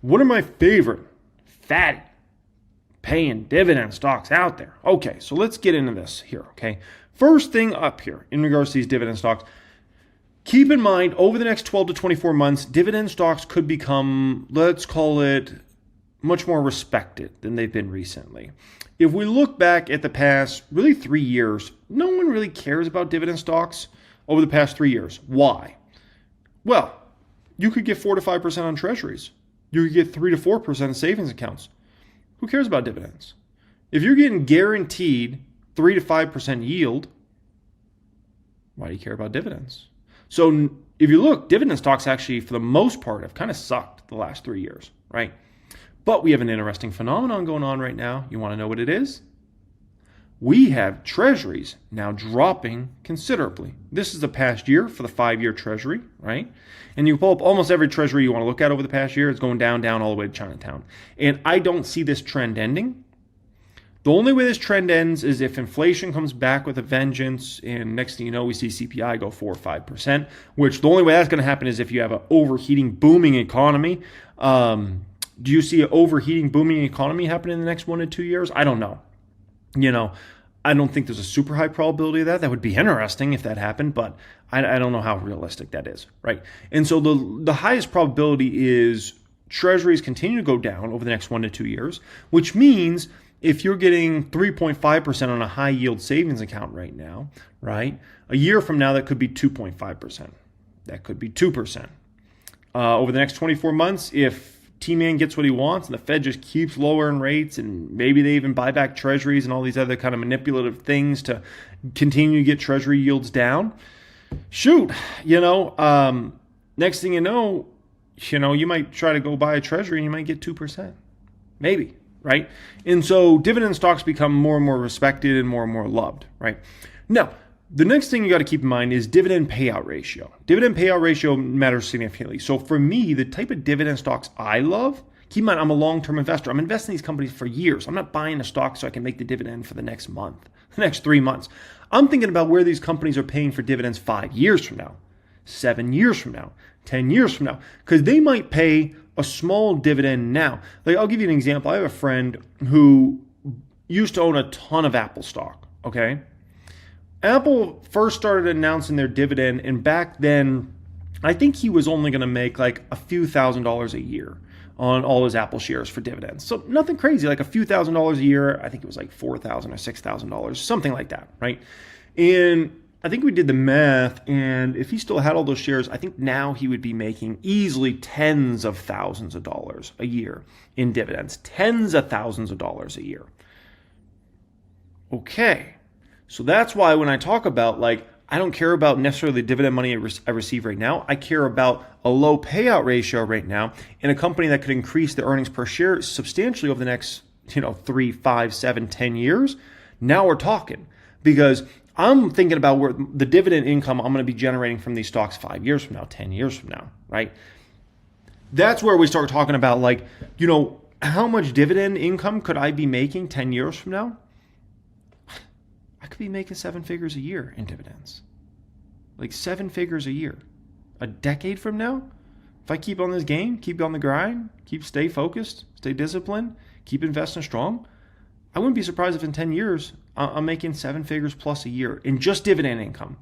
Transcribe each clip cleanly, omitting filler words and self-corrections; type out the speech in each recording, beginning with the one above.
what are my favorite fatty paying dividend stocks out there? Okay, so let's get into this here, okay? First thing up here in regards to these dividend stocks, keep in mind over the next 12 to 24 months, dividend stocks could become, let's call it, much more respected than they've been recently. If we look back at the past, really 3 years, no one really cares about dividend stocks over the past 3 years. Why? Well, you could get 4 to 5% on treasuries. You could get 3 to 4% in savings accounts. Who cares about dividends? If you're getting guaranteed 3 to 5% yield, why do you care about dividends? So if you look, dividend stocks actually, for the most part, have kind of sucked the last 3 years, right? But we have an interesting phenomenon going on right now. You want to know what it is? We have treasuries now dropping considerably. This is the past year for the 5-year treasury, right? And you pull up almost every treasury you want to look at over the past year. It's going down all the way to Chinatown. And I don't see this trend ending. The only way this trend ends is if inflation comes back with a vengeance, and next thing you know, we see CPI go 4 or 5%, which the only way that's going to happen is if you have an overheating, booming economy. Do you see an overheating, booming economy happen in the next 1 to 2 years? I don't know. I don't think there's a super high probability of that. That would be interesting if that happened, but I don't know how realistic that is, right? And so the highest probability is treasuries continue to go down over the next 1 to 2 years, which means if you're getting 3.5% on a high yield savings account right now, right? A year from now, that could be 2.5%. That could be 2%. Over the next 24 months, if T-Man gets what he wants and the Fed just keeps lowering rates and maybe they even buy back treasuries and all these other kind of manipulative things to continue to get treasury yields down, shoot, next thing you know, you might try to go buy a treasury and you might get 2%, maybe, right? And so dividend stocks become more and more respected and more loved, right? Now, the next thing you got to keep in mind is dividend payout ratio. Dividend payout ratio matters significantly. So for me, the type of dividend stocks I love, keep in mind, I'm a long-term investor. I'm investing in these companies for years. I'm not buying a stock so I can make the dividend for the next month, the next 3 months. I'm thinking about where these companies are paying for dividends 5 years from now, 7 years from now, 10 years from now, because they might pay a small dividend now. Like, I'll give you an example. I have a friend who used to own a ton of Apple stock, okay? Apple first started announcing their dividend, and back then, I think he was only going to make like a few $1,000s a year on all his Apple shares for dividends. So nothing crazy, like a few $1,000s a year. I think it was like $4,000 or $6,000, something like that, right? And I think we did the math, and if he still had all those shares, I think now he would be making easily tens of thousands of dollars a year in dividends, tens of thousands of dollars a year. Okay. So that's why when I talk about, I don't care about necessarily the dividend money I receive right now. I care about a low payout ratio right now in a company that could increase the earnings per share substantially over the next, 3, 5, 7, 10 years. Now we're talking, because I'm thinking about where the dividend income I'm going to be generating from these stocks 5 years from now, 10 years from now, right? That's where we start talking about, how much dividend income could I be making 10 years from now? I could be making 7 figures a year in dividends. 7 figures a year. A decade from now, if I keep on this game, keep on the grind, stay focused, stay disciplined, keep investing strong, I wouldn't be surprised if in 10 years, I'm making 7 figures plus a year in just dividend income.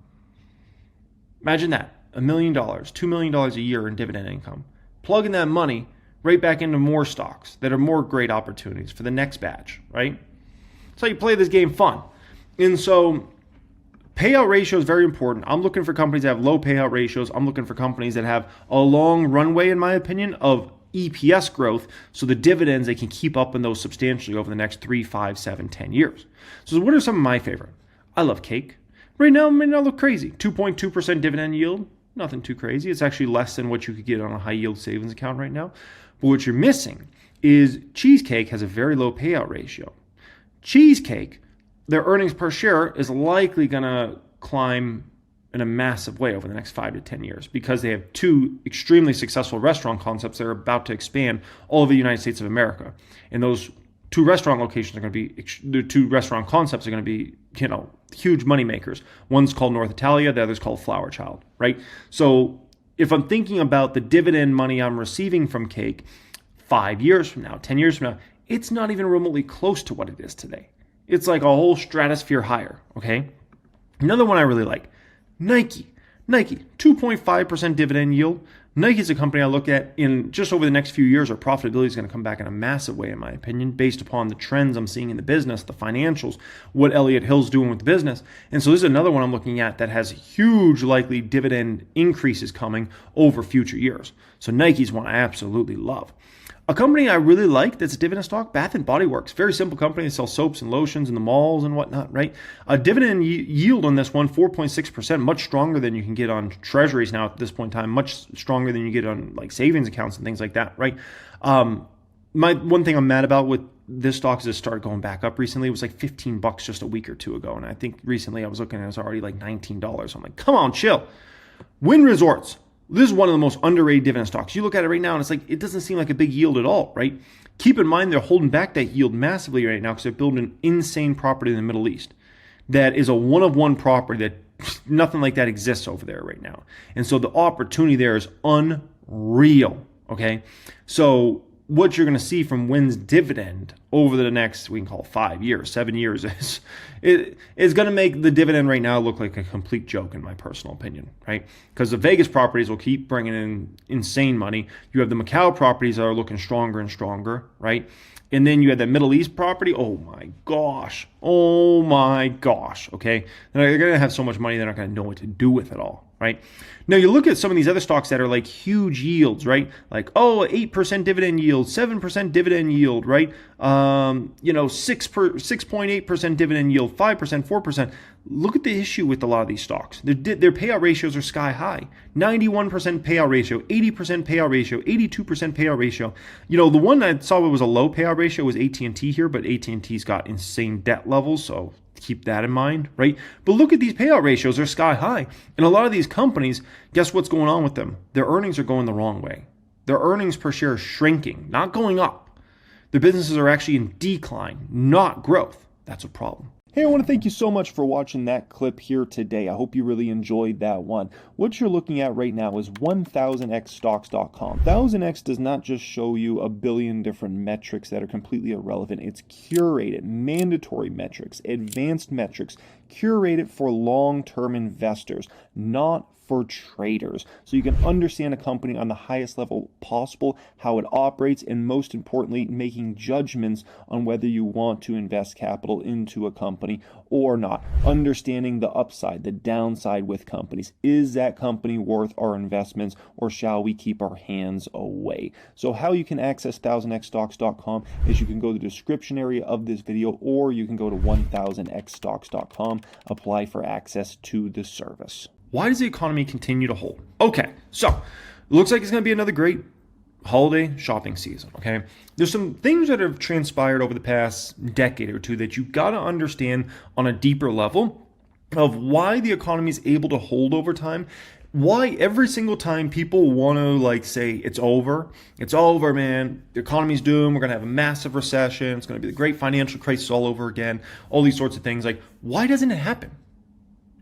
Imagine that, $1 million, $2 million a year in dividend income. Plugging that money right back into more stocks that are more great opportunities for the next batch, right? That's how you play this game fun. And so payout ratio is very important. I'm looking for companies that have low payout ratios. I'm looking for companies that have a long runway, in my opinion, of EPS growth, so the dividends, they can keep up in those substantially over the next 3, 5, 7, 10 years. So what are some of my favorite? I love Cake. Right now, it may not look crazy. 2.2% dividend yield, nothing too crazy. It's actually less than what you could get on a high yield savings account right now. But what you're missing is Cheesecake has a very low payout ratio. Cheesecake, their earnings per share is likely going to climb in a massive way over the next 5 to 10 years because they have 2 extremely successful restaurant concepts that are about to expand all over the United States of America. And those 2 restaurant locations are going to be, the 2 restaurant concepts are going to be, huge money makers. One's called North Italia, the other's called Flower Child, right? So if I'm thinking about the dividend money I'm receiving from Cake, 5 years from now, 10 years from now, it's not even remotely close to what it is today. It's like a whole stratosphere higher, okay? Another one I really like, Nike. Nike, 2.5% dividend yield. Nike is a company I look at in just over the next few years. Our profitability is going to come back in a massive way, in my opinion, based upon the trends I'm seeing in the business, the financials, what Elliott Hill's doing with the business. And so this is another one I'm looking at that has huge likely dividend increases coming over future years. So Nike's one I absolutely love. A company I really like that's a dividend stock, Bath & Body Works. Very simple company. They sell soaps and lotions in the malls and whatnot, right? A dividend yield on this one, 4.6%, much stronger than you can get on treasuries now at this point in time, much stronger than you get on like savings accounts and things like that, right? My one thing I'm mad about with this stock is it started going back up recently. It was like $15 just a week or two ago. And I think recently I was looking at it was already like $19. I'm like, come on, chill. Wynn Resorts. This is one of the most underrated dividend stocks. You look at it right now and it's like, it doesn't seem like a big yield at all, right? Keep in mind they're holding back that yield massively right now because they're building an insane property in the Middle East that is a one-of-one property that nothing like that exists over there right now. And so the opportunity there is unreal, okay? So what you're going to see from Wynn's dividend over the next, we can call it 5 years, 7 years, is going to make the dividend right now look like a complete joke, in my personal opinion, right? Because the Vegas properties will keep bringing in insane money. You have the Macau properties that are looking stronger and stronger, right? And then you had that Middle East property. Oh my gosh, okay? They're going to have so much money, they're not going to know what to do with it all, right? Now you look at some of these other stocks that are like huge yields, right? Like, 8% dividend yield, 7% dividend yield, right? 6.8% dividend yield, 5%, 4%. Look at the issue with a lot of these stocks. Their payout ratios are sky high. 91% payout ratio, 80% payout ratio, 82% payout ratio. The one I saw that was a low payout ratio was AT&T here, but AT&T's got insane debt levels, so keep that in mind, right? But look at these payout ratios, they're sky high. And a lot of these companies, guess what's going on with them? Their earnings are going the wrong way. Their earnings per share is shrinking, not going up. Their businesses are actually in decline, not growth. That's a problem. Hey, I want to thank you so much for watching that clip here today. I hope you really enjoyed that one. What you're looking at right now is 1000xstocks.com. 1000x does not just show you a billion different metrics that are completely irrelevant. It's curated, mandatory metrics, advanced metrics, curated for long-term investors, not for traders, so you can understand a company on the highest level possible, how it operates, and most importantly, making judgments on whether you want to invest capital into a company or not. Understanding the upside, the downside with companies. Is that company worth our investments, or shall we keep our hands away? So how you can access 1000xstocks.com is you can go to the description area of this video, or you can go to 1000xstocks.com, apply for access to the service. Why does the economy continue to hold? Okay, so it looks like it's going to be another great holiday shopping season, okay? There's some things that have transpired over the past decade or two that you've got to understand on a deeper level of why the economy is able to hold over time. Why every single time people want to say it's over, man, the economy's doomed, we're going to have a massive recession, it's going to be the great financial crisis all over again, all these sorts of things. Why doesn't it happen?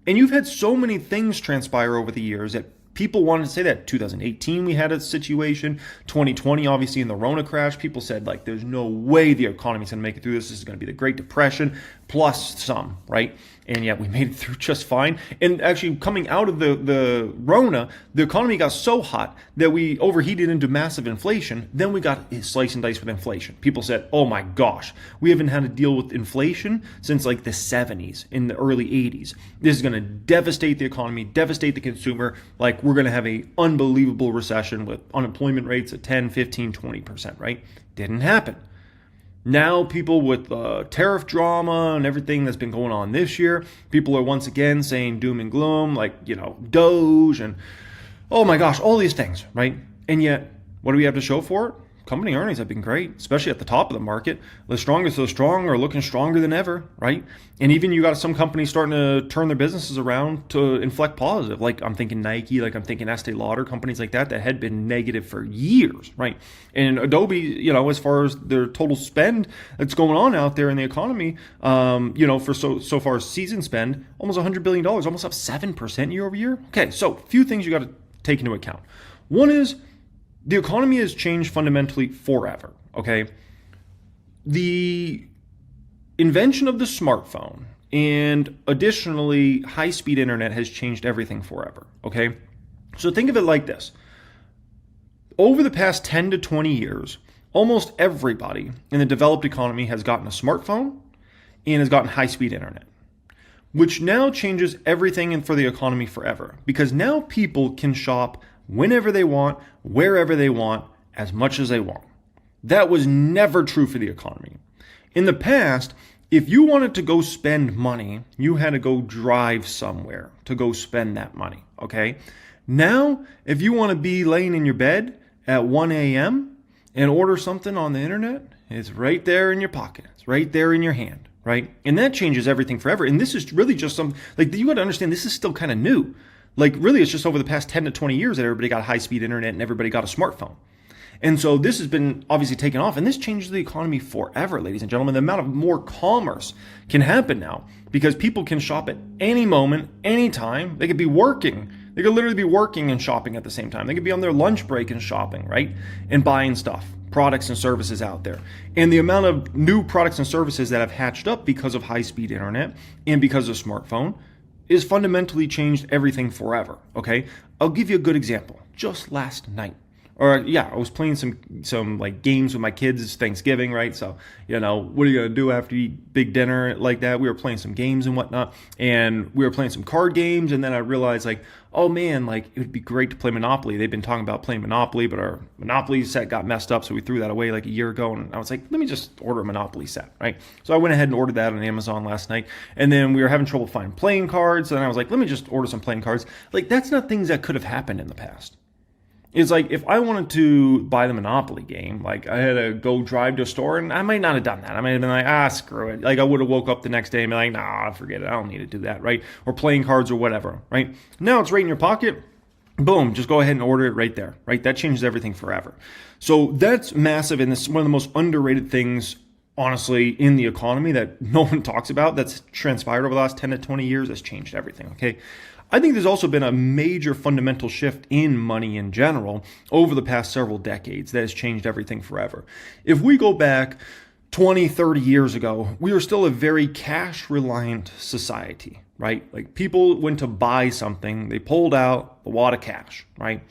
And you've had so many things transpire over the years that people wanted to say that. 2018, we had a situation. 2020, obviously, in the Rona crash, people said, there's no way the economy's going to make it through this. This is going to be the Great Depression plus some, right? And yet we made it through just fine. And actually, coming out of the Rona, the economy got so hot that we overheated into massive inflation. Then we got slice and dice with inflation. People said, oh my gosh, we haven't had to deal with inflation since the 70s, in the early 80s. This is going to devastate the economy, devastate the consumer. We're going to have a unbelievable recession with unemployment rates at 10, 15, 20%, right? Didn't happen. Now people with tariff drama and everything that's been going on this year, people are once again saying doom and gloom, Doge and, oh my gosh, all these things, right? And yet, what do we have to show for it? Company earnings have been great, especially at the top of the market. The strongest of the strong are looking stronger than ever, right? And even you got some companies starting to turn their businesses around to inflect positive. I'm thinking Nike, I'm thinking Estee Lauder, companies like that had been negative for years, right? And Adobe, as far as their total spend that's going on out there in the economy, for so far as season spend, almost $100 billion, almost up 7% year over year. Okay, so a few things you got to take into account. One is, the economy has changed fundamentally forever, okay? The invention of the smartphone and additionally high-speed internet has changed everything forever, okay? So think of it like this. Over the past 10 to 20 years, almost everybody in the developed economy has gotten a smartphone and has gotten high-speed internet, which now changes everything for the economy forever, because now people can shop whenever they want, wherever they want, as much as they want. That was never true for the economy. In the past, if you wanted to go spend money, you had to go drive somewhere to go spend that money, okay? Now, if you want to be laying in your bed at 1 a.m. and order something on the internet, it's right there in your pocket. It's right there in your hand, right? And that changes everything forever. And this is really just some, like, you got to understand, this is still kind of new. Like, really, it's just over the past 10 to 20 years that everybody got high-speed internet and everybody got a smartphone. And so this has been obviously taken off, and this changes the economy forever, ladies and gentlemen. The amount of more commerce can happen now because people can shop at any moment, anytime. They could be working. They could literally be working and shopping at the same time. They could be on their lunch break and shopping, right? And buying stuff, products and services out there. And the amount of new products and services that have hatched up because of high-speed internet and because of smartphone is fundamentally changed everything forever, okay? I'll give you a good example. Just last night, I was playing some like games with my kids. It's Thanksgiving, right? So, what are you going to do after you eat big dinner like that? We were playing some games and whatnot, and we were playing some card games, and then I realized, like, oh man, like, it would be great to play Monopoly. They've been talking about playing Monopoly, but our Monopoly set got messed up, so we threw that away like a year ago, and I was like, let me just order a Monopoly set, right? So I went ahead and ordered that on Amazon last night, and then we were having trouble finding playing cards, and I was like, let me just order some playing cards. Like, that's not things that could have happened in the past. It's like, if I wanted to buy the Monopoly game, like, I had to go drive to a store, and I might not have done that. I might have been like, screw it. Like, I would have woke up the next day and be like, nah, forget it. I don't need to do that, right? Or playing cards or whatever, right? Now it's right in your pocket. Boom, just go ahead and order it right there, right? That changes everything forever. So that's massive, and this is one of the most underrated things, honestly, in the economy that no one talks about that's transpired over the last 10 to 20 years. That's changed everything, okay? I think there's also been a major fundamental shift in money in general over the past several decades that has changed everything forever. If we go back 20, 30 years ago, we were still a very cash-reliant society, right? Like, people went to buy something, they pulled out a wad of cash, right?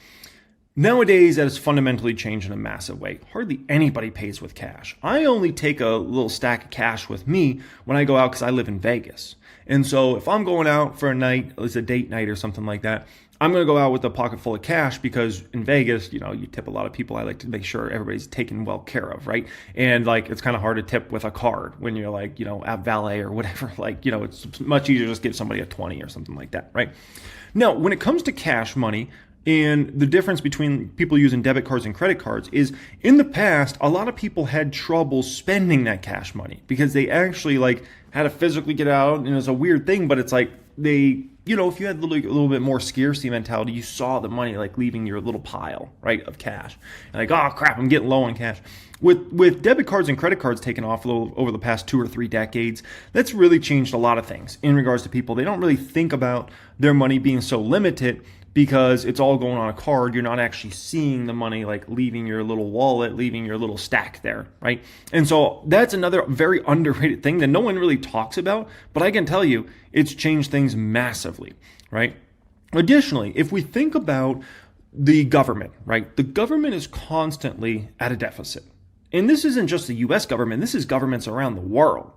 Nowadays, that has fundamentally changed in a massive way. Hardly anybody pays with cash. I only take a little stack of cash with me when I go out because I live in Vegas. And so if I'm going out for a night, it's a date night or something like that, I'm going to go out with a pocket full of cash because in Vegas, you tip a lot of people. I like to make sure everybody's taken well care of, right? And like, it's kind of hard to tip with a card when you're like, at valet or whatever. Like, it's much easier to just give somebody a 20 or something like that, right? Now, when it comes to cash money, and the difference between people using debit cards and credit cards is, in the past, a lot of people had trouble spending that cash money because they actually had to physically get out, and it's a weird thing, but it's like they, if you had a little bit more scarcity mentality, you saw the money leaving your little pile, right, of cash. And oh crap, I'm getting low on cash. With debit cards and credit cards taking off a little over the past 2 or 3 decades, that's really changed a lot of things in regards to people. They don't really think about their money being so limited because it's all going on a card. You're not actually seeing the money leaving your little wallet, leaving your little stack there, right? And so that's another very underrated thing that no one really talks about, but I can tell you it's changed things massively, right? Additionally, if we think about the government, right? The government is constantly at a deficit. And this isn't just the US government, this is governments around the world.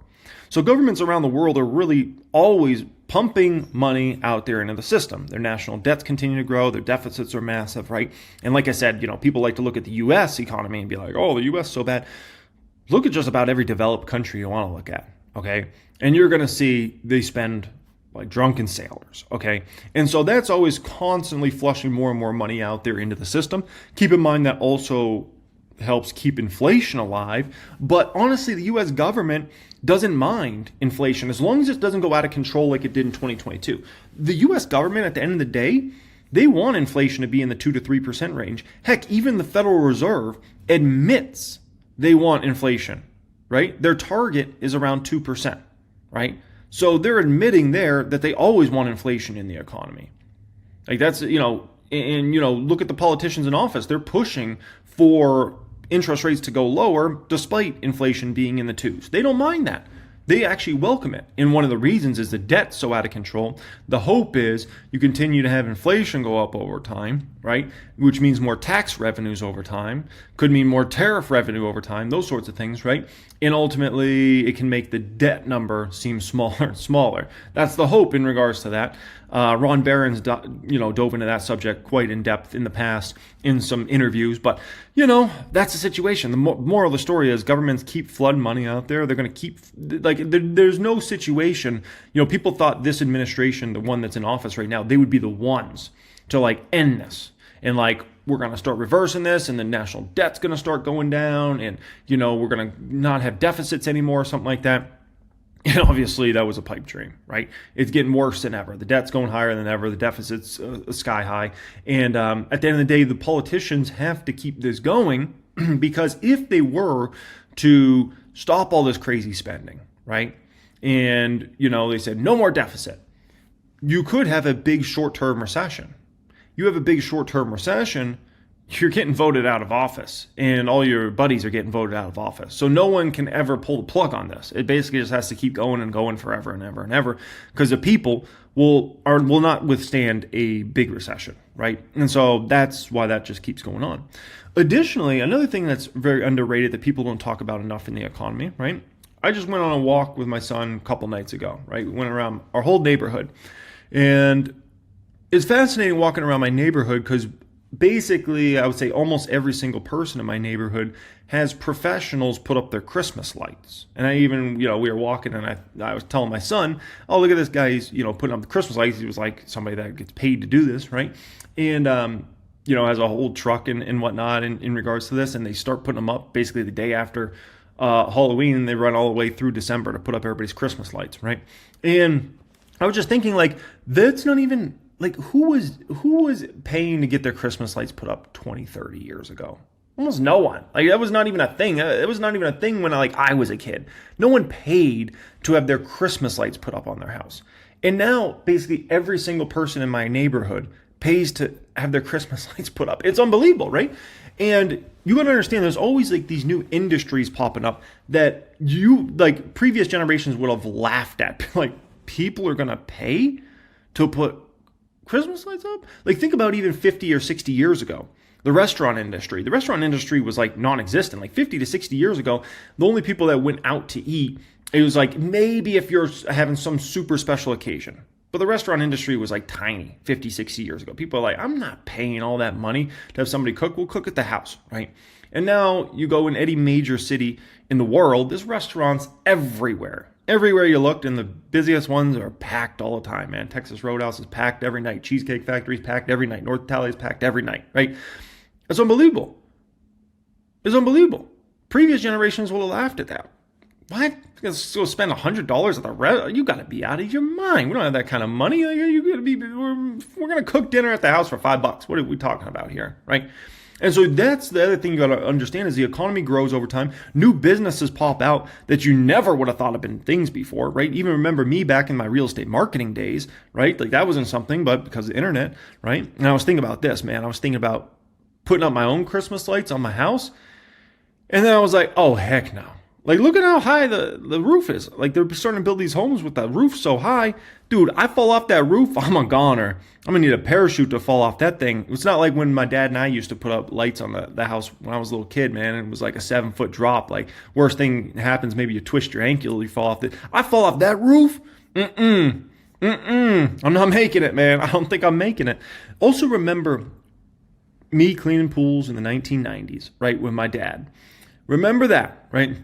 So governments around the world are really always pumping money out there into the system. Their national debts continue to grow, their deficits are massive, right? And like I said, people like to look at the US economy and be like, oh, the US is so bad. Look at just about every developed country you want to look at, okay? And you're going to see they spend like drunken sailors, okay? And so that's always constantly flushing more and more money out there into the system. Keep in mind that also helps keep inflation alive. But honestly, the US government doesn't mind inflation as long as it doesn't go out of control like it did in 2022. The US government, at the end of the day, they want inflation to be in the 2 to 3% range. Heck, even the Federal Reserve admits they want inflation, right? Their target is around 2%, right? So they're admitting there that they always want inflation in the economy. Like that's, and And, look at the politicians in office. They're pushing for interest rates to go lower despite inflation being in the twos. They don't mind that. They actually welcome it. And one of the reasons is the debt's so out of control. The hope is you continue to have inflation go up over time, right? Which means more tax revenues over time. Could mean more tariff revenue over time, those sorts of things, right? And ultimately, it can make the debt number seem smaller and smaller. That's the hope in regards to that. Ron Barron's, dove into that subject quite in depth in the past in some interviews. But, that's the situation. The moral of the story is governments keep flooding money out there. They're going to keep, there's no situation. People thought this administration, the one that's in office right now, they would be the ones to end this. And we're going to start reversing this, and the national debt's going to start going down, and, we're going to not have deficits anymore, something like that. And obviously that was a pipe dream, right? It's getting worse than ever. The debt's going higher than ever. The deficit's sky high. And at the end of the day, the politicians have to keep this going because if they were to stop all this crazy spending, right? And, they said no more deficit, you could have a big short-term recession. You have a big short-term recession, you're getting voted out of office, and all your buddies are getting voted out of office. So no one can ever pull the plug on this. It basically just has to keep going and going forever and ever and ever, because the people will not withstand a big recession, right? And so that's why that just keeps going on. Additionally, another thing that's very underrated that people don't talk about enough in the economy, right? I just went on a walk with my son a couple nights ago, right? We went around our whole neighborhood, and it's fascinating walking around my neighborhood because basically, I would say almost every single person in my neighborhood has professionals put up their Christmas lights. And I even, we were walking and I was telling my son, oh, look at this guy, he's, putting up the Christmas lights. He was like somebody that gets paid to do this, right? And, has a whole truck and whatnot in regards to this. And they start putting them up basically the day after Halloween, and they run all the way through December to put up everybody's Christmas lights, right? And I was just thinking, that's not even... who was paying to get their Christmas lights put up 20, 30 years ago? Almost no one. That was not even a thing. It was not even a thing when I was a kid. No one paid to have their Christmas lights put up on their house. And now basically every single person in my neighborhood pays to have their Christmas lights put up. It's unbelievable, right? And you got to understand there's always these new industries popping up that previous generations would have laughed at. People are going to pay to put Christmas lights up? Think about even 50 or 60 years ago. The restaurant industry. The restaurant industry was non-existent. 50 to 60 years ago, the only people that went out to eat, it was maybe if you're having some super special occasion. But the restaurant industry was tiny 50, 60 years ago. People are I'm not paying all that money to have somebody cook. We'll cook at the house, right? And now you go in any major city in the world, there's restaurants everywhere. Everywhere you looked, and the busiest ones are packed all the time, man. Texas Roadhouse is packed every night. Cheesecake Factory is packed every night. North Italia is packed every night, right? It's unbelievable. It's unbelievable. Previous generations would have laughed at that. What? You're going to spend $100 at the restaurant? You got to be out of your mind. We don't have that kind of money. We're going to cook dinner at the house for $5. What are we talking about here, right? And so that's the other thing you got to understand is the economy grows over time. New businesses pop out that you never would have thought of been things before, right? Even remember me back in my real estate marketing days, right? That wasn't something, but because of the internet, right? And I was thinking about this, man. I was thinking about putting up my own Christmas lights on my house. And then I was like, oh, heck no. Look at how high the roof is. They're starting to build these homes with the roof so high. Dude, I fall off that roof, I'm a goner. I'm going to need a parachute to fall off that thing. It's not like when my dad and I used to put up lights on the house when I was a little kid, man. It was a 7-foot drop. Worst thing happens, maybe you twist your ankle, you fall off it. I fall off that roof? I'm not making it, man. I don't think I'm making it. Also remember me cleaning pools in the 1990s, right, with my dad. Remember that, right?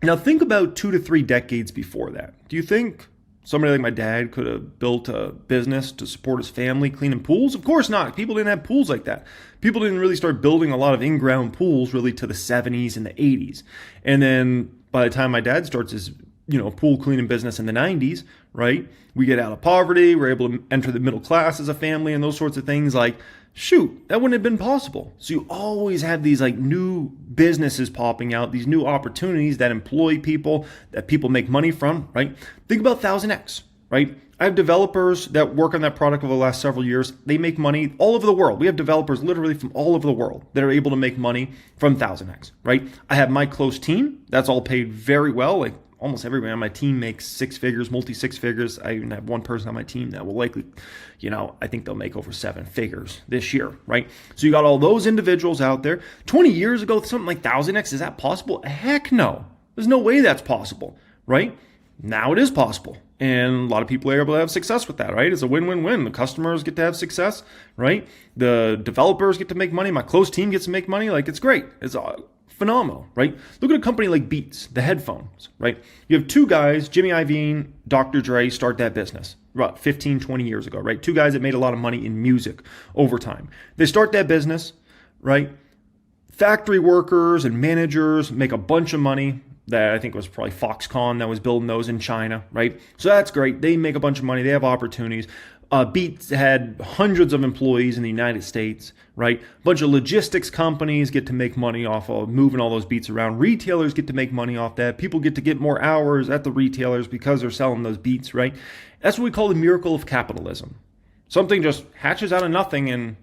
Now think about 2 to 3 decades before that. Do you think somebody like my dad could have built a business to support his family cleaning pools? Of course not. People didn't have pools like that. People didn't really start building a lot of in-ground pools really to the 70s and the 80s. And then by the time my dad starts his pool cleaning business in the 90s, right, we get out of poverty, we're able to enter the middle class as a family and those sorts of things. Shoot, that wouldn't have been possible. So you always have these new businesses popping out, these new opportunities that employ people, that people make money from, right? Think about 1000X. right? I have developers that work on that product over the last several years. They make money all over the world. We have developers literally from all over the world that are able to make money from 1000x, right? I have my close team. That's all paid very well. Like almost everybody on my team makes six figures, multi six figures. I even have one person on my team that will likely, I think they'll make over seven figures this year, right? So you got all those individuals out there. 20 years ago, something like 1000x, is that possible? Heck no. There's no way that's possible, right? Now it is possible. And a lot of people are able to have success with that, right? It's a win-win-win. The customers get to have success, right? The developers get to make money. My close team gets to make money. Like, it's great. It's phenomenal, right? Look at a company like Beats, the headphones, right? You have two guys, Jimmy Iovine, Dr. Dre, start that business about 15, 20 years ago, right? Two guys that made a lot of money in music over time. They start that business, right? Factory workers and managers make a bunch of money. That I think was probably Foxconn that was building those in China, right? So that's great. They make a bunch of money. They have opportunities. Beats had hundreds of employees in the United States, right? A bunch of logistics companies get to make money off of moving all those beats around. Retailers get to make money off that. People get to get more hours at the retailers because they're selling those beats, right? That's what we call the miracle of capitalism. Something just hatches out of nothing and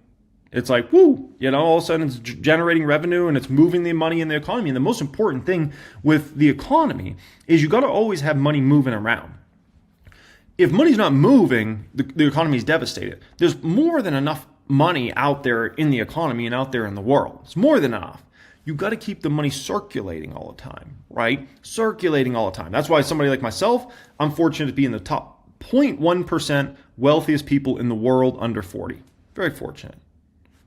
it's like, woo, all of a sudden it's generating revenue and it's moving the money in the economy. And the most important thing with the economy is you got to always have money moving around. If money's not moving, the economy is devastated. There's more than enough money out there in the economy and out there in the world. It's more than enough. You got to keep the money circulating all the time, right? Circulating all the time. That's why somebody like myself, I'm fortunate to be in the top 0.1% wealthiest people in the world under 40. Very fortunate.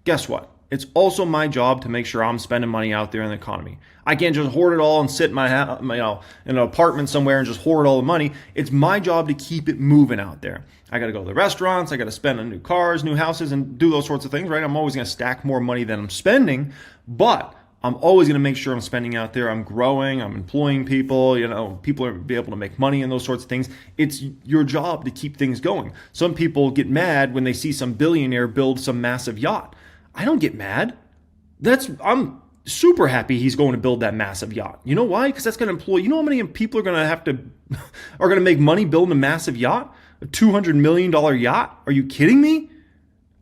Guess what? It's also my job to make sure I'm spending money out there in the economy. I can't just hoard it all and sit in in an apartment somewhere and just hoard all the money. It's my job to keep it moving out there. I got to go to the restaurants. I got to spend on new cars, new houses, and do those sorts of things, right? I'm always going to stack more money than I'm spending, but I'm always going to make sure I'm spending out there. I'm growing. I'm employing people. People are be able to make money and those sorts of things. It's your job to keep things going. Some people get mad when they see some billionaire build some massive yacht. I don't get mad. I'm super happy he's going to build that massive yacht. You know why? Because that's going to employ, how many people are going to make money building a massive yacht? A $200 million yacht? Are you kidding me?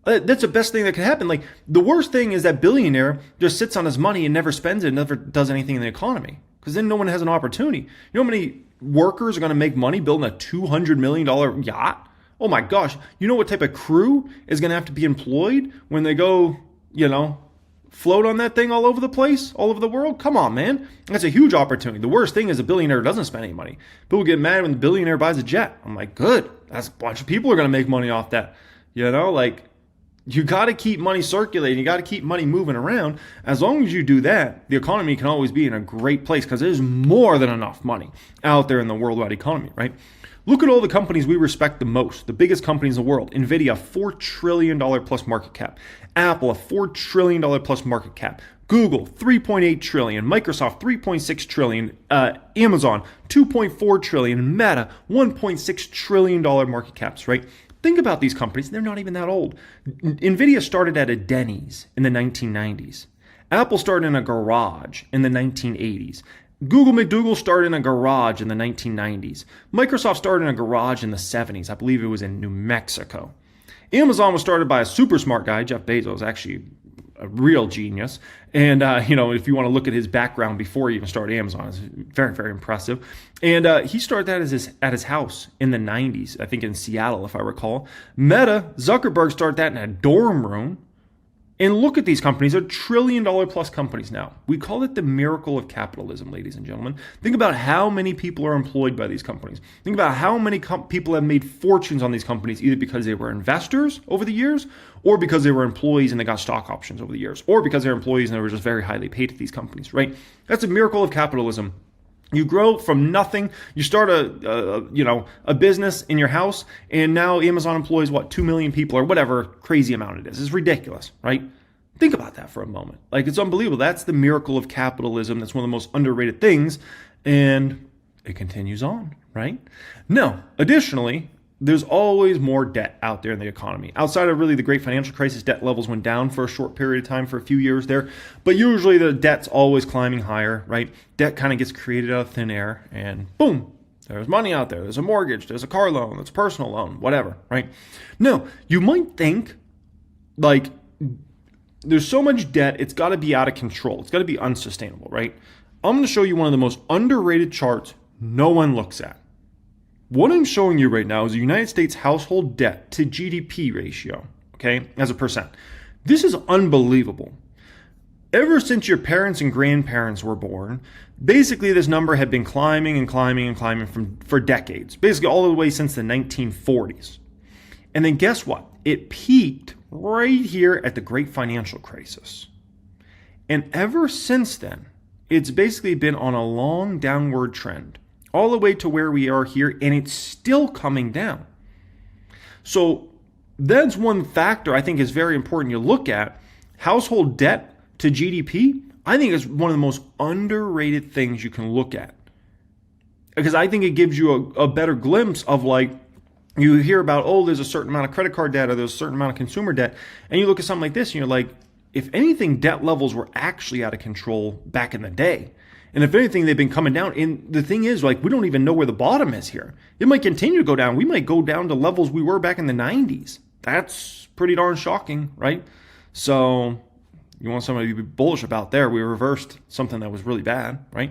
That's the best thing that could happen. Like, the worst thing is that billionaire just sits on his money and never spends it, never does anything in the economy. Because then no one has an opportunity. You know how many workers are going to make money building a $200 million yacht? Oh my gosh, you know what type of crew is going to have to be employed when they go, float on that thing all over the place, all over the world? Come on, man. That's a huge opportunity. The worst thing is a billionaire doesn't spend any money. People get mad when the billionaire buys a jet. I'm like, good. That's a bunch of people are going to make money off that. You got to keep money circulating. You got to keep money moving around. As long as you do that, the economy can always be in a great place because there's more than enough money out there in the worldwide economy, right? Look at all the companies we respect the most, the biggest companies in the world. Nvidia, $4 trillion plus market cap. Apple, a $4 trillion plus market cap. Google, $3.8 trillion. Microsoft, $3.6 trillion. Amazon, $2.4 trillion. Meta, $1.6 trillion market caps, right? Think about these companies. They're not even that old. Nvidia started at a Denny's in the 1990s. Apple started in a garage in the 1980s. Google McDougal started in a garage in the 1990s. Microsoft started in a garage in the 70s. I believe it was in New Mexico. Amazon was started by a super smart guy, Jeff Bezos, actually a real genius. And, if you want to look at his background before he even started Amazon, it's very, very impressive. And he started that at his house in the 90s, I think in Seattle, if I recall. Meta, Zuckerberg started that in a dorm room. And look at these companies. They're $1 trillion plus companies now. We call it the miracle of capitalism, ladies and gentlemen. Think about how many people are employed by these companies. Think about how many people have made fortunes on these companies, either because they were investors over the years, or because they were employees and they got stock options over the years, or because they're employees and they were just very highly paid at these companies, right? That's a miracle of capitalism. You grow from nothing. You start a business in your house, and now Amazon employs 2 million people or whatever crazy amount it is. It's ridiculous, right? Think about that for a moment. Like, it's unbelievable. That's the miracle of capitalism. That's one of the most underrated things, and it continues on, right? Now, additionally, there's always more debt out there in the economy. Outside of really the great financial crisis, debt levels went down for a short period of time, for a few years there. But usually the debt's always climbing higher, right? Debt kind of gets created out of thin air and boom, There's money out there. There's a mortgage. There's a car loan. There's a personal loan, whatever, right? Now, you might think like there's so much debt, it's got to be out of control. It's got to be unsustainable, right? I'm going to show you one of the most underrated charts no one looks at. What I'm showing you right now is the United States household debt to GDP ratio, okay, as a percent. This is unbelievable. Ever since your parents and grandparents were born, basically this number had been climbing and climbing and climbing for decades, basically all the way since the 1940s. And then guess what? It peaked right here at the Great Financial Crisis. And ever since then, it's basically been on a long downward trend, all the way to where we are here, and it's still coming down. So that's one factor I think is very important you look at. Household debt to GDP, I think is one of the most underrated things you can look at. Because I think it gives you a better glimpse of like, you hear about, oh, there's a certain amount of credit card debt or there's a certain amount of consumer debt. And you look at something like this and you're like, if anything, debt levels were actually out of control back in the day. And if anything, they've been coming down. And the thing is, like, we don't even know where the bottom is here. It might continue to go down. We might go down to levels we were back in the 90s. That's pretty darn shocking, right? So you want somebody to be bullish about there. We reversed something that was really bad, right?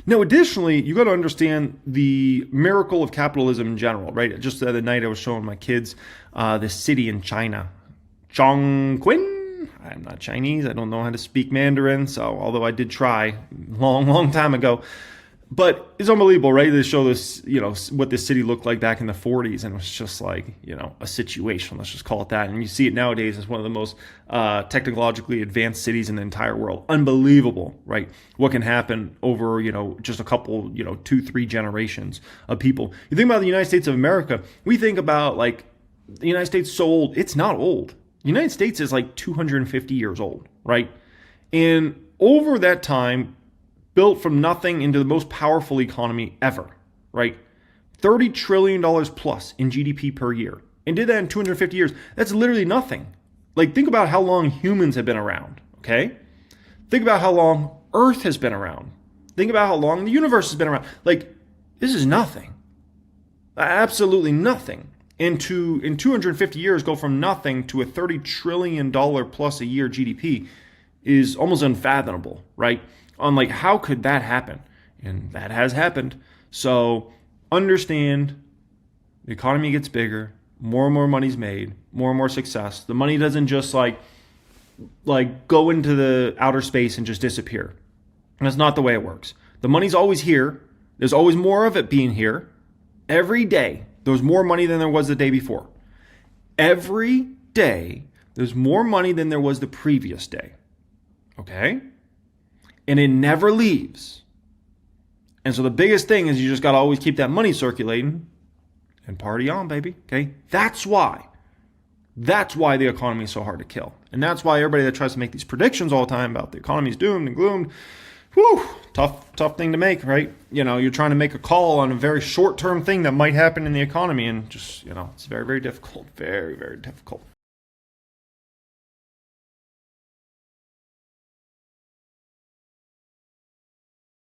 Now, additionally, you got to understand the miracle of capitalism in general, right? Just the other night, I was showing my kids this city in China, Chongqing. I'm not Chinese. I don't know how to speak Mandarin. So, although I did try long time ago, but it's unbelievable, right? They show this, what this city looked like back in the 40s, and it was just like, a situation. Let's just call it that. And you see it nowadays as one of the most technologically advanced cities in the entire world. Unbelievable, right? What can happen over, just a couple, 2-3 generations of people. You think about the United States of America, we think about like the United States so old. It's not old. The United States is like 250 years old, right? And over that time, built from nothing into the most powerful economy ever, right? $30 trillion plus in GDP per year. And did that in 250 years. That's literally nothing. Like, think about how long humans have been around, okay? Think about how long Earth has been around. Think about how long the universe has been around. Like, this is nothing. Absolutely nothing. And to, in 250 years, go from nothing to a $30 trillion plus a year GDP is almost unfathomable, right? On like, how could that happen? And that has happened. So understand the economy gets bigger, more and more money's made, more and more success. The money doesn't just like go into the outer space and just disappear. And that's not the way it works. The money's always here. There's always more of it being here. Every day, there's more money than there was the day before. Every day, there's more money than there was the previous day. Okay? And it never leaves. And so the biggest thing is you just got to always keep that money circulating and party on, baby. Okay? That's why the economy is so hard to kill. And that's why everybody that tries to make these predictions all the time about the economy's doomed and gloomed, tough thing to make, right? You're trying to make a call on a very short-term thing that might happen in the economy, and just, it's very, very difficult. Very, very difficult.